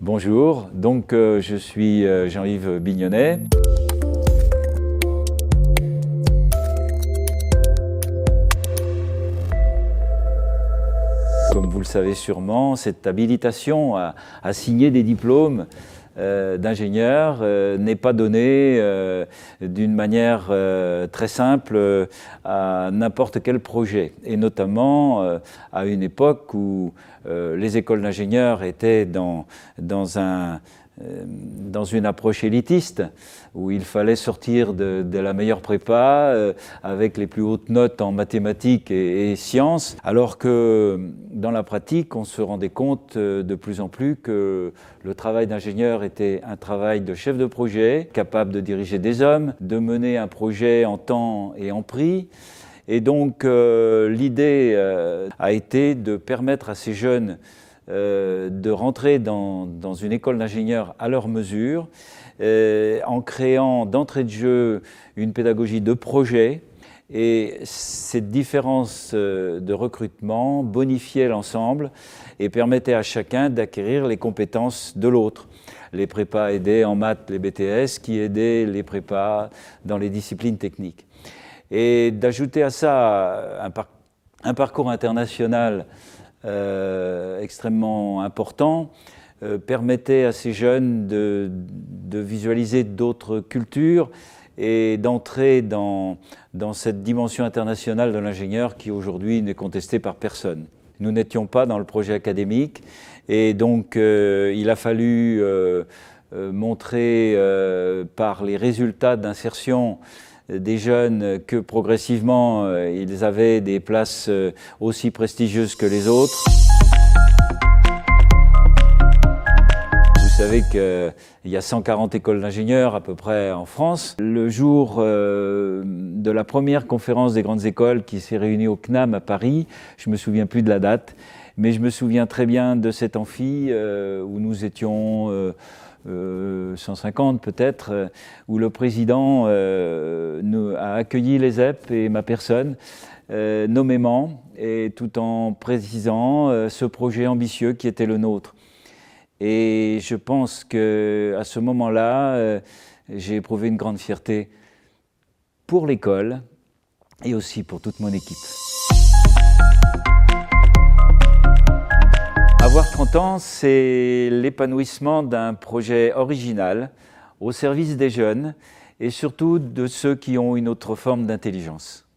Bonjour, donc je suis Jean-Yves Bignonnet. Comme vous le savez sûrement, cette habilitation à signer des diplômes d'ingénieur n'est pas donnée d'une manière très simple à n'importe quel projet, et notamment à une époque où les écoles d'ingénieurs étaient dans une approche élitiste, où il fallait sortir de la meilleure prépa avec les plus hautes notes en mathématiques et sciences, alors que dans la pratique, on se rendait compte de plus en plus que le travail d'ingénieur était un travail de chef de projet, capable de diriger des hommes, de mener un projet en temps et en prix. Et donc l'idée a été de permettre à ces jeunes de rentrer dans une école d'ingénieurs à leur mesure, en créant d'entrée de jeu une pédagogie de projet. Et cette différence de recrutement bonifiait l'ensemble et permettait à chacun d'acquérir les compétences de l'autre. Les prépas aidaient en maths les BTS, qui aidaient les prépas dans les disciplines techniques. Et d'ajouter à ça un parcours international extrêmement important permettait à ces jeunes de visualiser d'autres cultures et d'entrer dans cette dimension internationale de l'ingénieur qui aujourd'hui n'est contestée par personne. Nous n'étions pas dans le projet académique et donc il a fallu montrer par les résultats d'insertion des jeunes que progressivement ils avaient des places aussi prestigieuses que les autres. Vous savez qu'il y a 140 écoles d'ingénieurs à peu près en France. Le jour de la première conférence des grandes écoles qui s'est réunie au CNAM à Paris, je ne me souviens plus de la date, mais je me souviens très bien de cet amphi où nous étions 150 peut-être, où le président a accueilli les ZEP et ma personne nommément, et tout en précisant ce projet ambitieux qui était le nôtre. Et je pense qu'à ce moment-là, j'ai éprouvé une grande fierté pour l'école et aussi pour toute mon équipe. Avoir 30 ans, c'est l'épanouissement d'un projet original au service des jeunes et surtout de ceux qui ont une autre forme d'intelligence.